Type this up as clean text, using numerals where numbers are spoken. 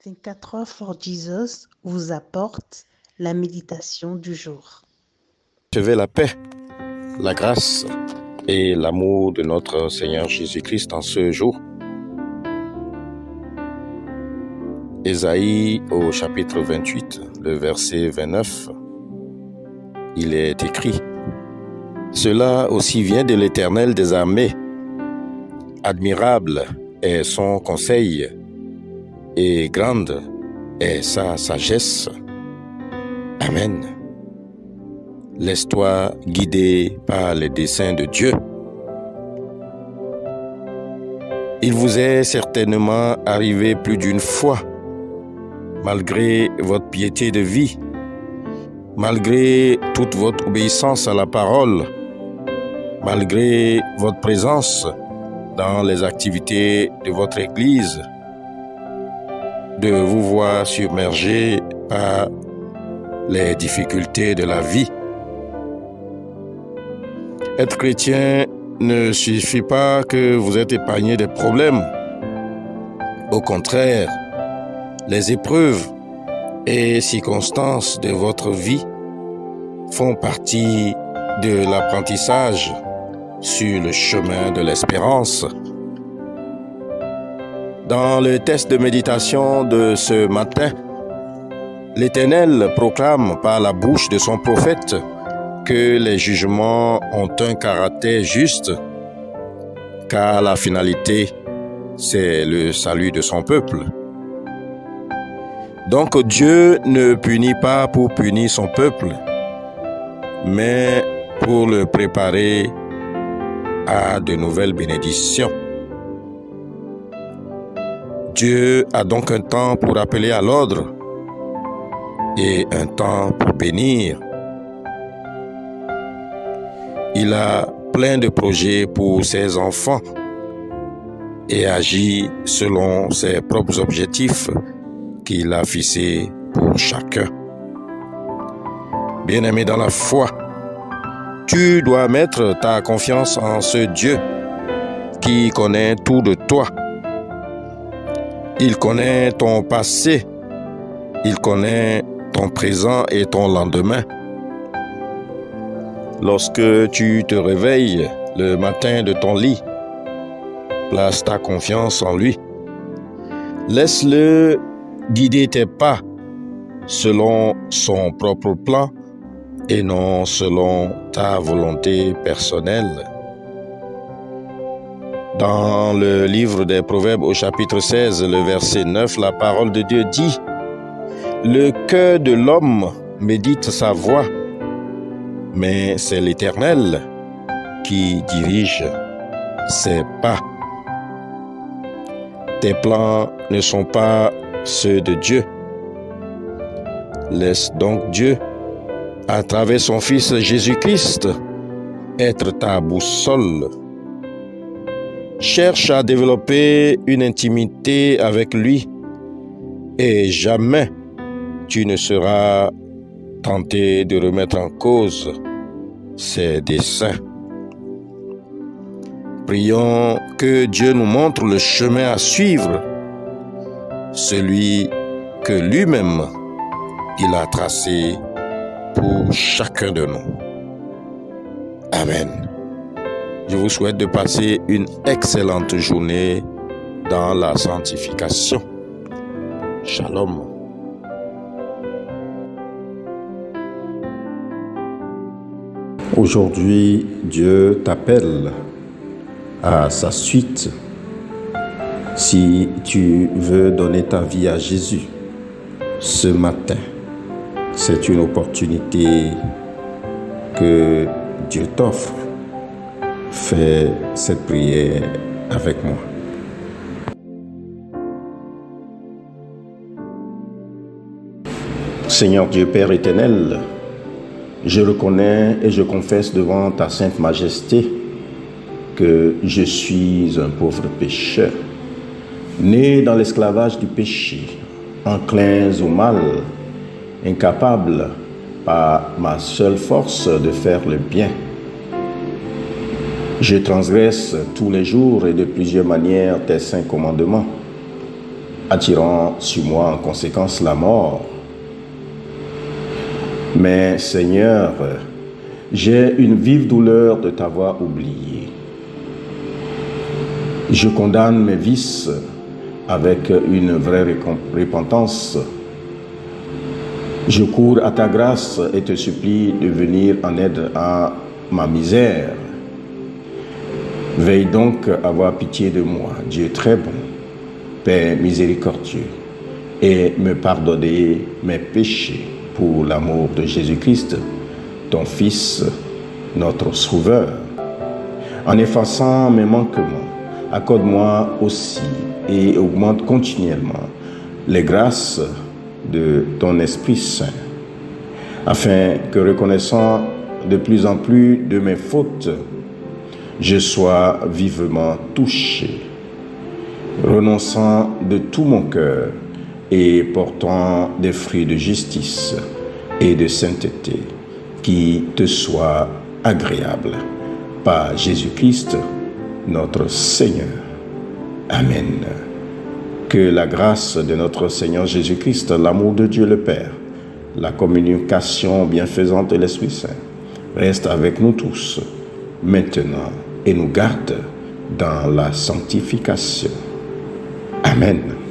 24 Hours for Jesus vous apporte la méditation du jour. Recevez la paix, la grâce et l'amour de notre Seigneur Jésus-Christ en ce jour. Ésaïe au chapitre 28, le verset 29, il est écrit: Cela aussi vient de l'Éternel des armées. Admirable est son conseil et grande est sa sagesse. Amen. Laisse-toi guider par les desseins de Dieu. Il vous est certainement arrivé plus d'une fois, malgré votre piété de vie, malgré toute votre obéissance à la parole, malgré votre présence dans les activités de votre Église, de vous voir submergé par les difficultés de la vie. Être chrétien ne suffit pas que vous êtes épargné des problèmes. Au contraire, les épreuves et circonstances de votre vie font partie de l'apprentissage sur le chemin de l'espérance. Dans le texte de méditation de ce matin, l'Éternel proclame par la bouche de son prophète que les jugements ont un caractère juste, car la finalité, c'est le salut de son peuple. Donc Dieu ne punit pas pour punir son peuple, mais pour le préparer à de nouvelles bénédictions. Dieu a donc un temps pour appeler à l'ordre et un temps pour bénir. Il a plein de projets pour ses enfants et agit selon ses propres objectifs qu'il a fixés pour chacun. Bien-aimé dans la foi, tu dois mettre ta confiance en ce Dieu qui connaît tout de toi. Il connaît ton passé, il connaît ton présent et ton lendemain. Lorsque tu te réveilles le matin de ton lit, place ta confiance en lui. Laisse-le guider tes pas selon son propre plan et non selon ta volonté personnelle. Dans le livre des Proverbes au chapitre 16, le verset 9, la parole de Dieu dit: Le cœur de l'homme médite sa voie, mais c'est l'Éternel qui dirige ses pas. Tes plans ne sont pas ceux de Dieu. Laisse donc Dieu, à travers son Fils Jésus-Christ, être ta boussole. Cherche à développer une intimité avec lui et jamais tu ne seras tenté de remettre en cause ses desseins. Prions que Dieu nous montre le chemin à suivre, celui que lui-même il a tracé pour chacun de nous. Amen. Je vous souhaite de passer une excellente journée dans la sanctification. Shalom. Aujourd'hui, Dieu t'appelle à sa suite. Si tu veux donner ta vie à Jésus ce matin, c'est une opportunité que Dieu t'offre. Fais cette prière avec moi. Seigneur Dieu Père éternel, je reconnais et je confesse devant ta sainte majesté que je suis un pauvre pécheur, né dans l'esclavage du péché, enclin au mal, incapable par ma seule force de faire le bien. Je transgresse tous les jours et de plusieurs manières tes saints commandements. attirant sur moi en conséquence la mort. Mais Seigneur, j'ai une vive douleur de t'avoir oublié. Je condamne mes vices avec une vraie repentance. Je cours à ta grâce et te supplie de venir en aide à ma misère. Veille donc à avoir pitié de moi, Dieu très bon, Père miséricordieux, et me pardonner mes péchés pour l'amour de Jésus-Christ, ton Fils, notre Sauveur. En effaçant mes manquements, accorde-moi aussi et augmente continuellement les grâces de ton Esprit Saint, afin que, reconnaissant de plus en plus de mes fautes, je sois vivement touché, renonçant de tout mon cœur et portant des fruits de justice et de sainteté qui te soient agréables. Par Jésus-Christ, notre Seigneur. Amen. Que la grâce de notre Seigneur Jésus-Christ, l'amour de Dieu le Père, la communication bienfaisante de l'Esprit Saint reste avec nous tous, maintenant, et nous garde dans la sanctification. Amen.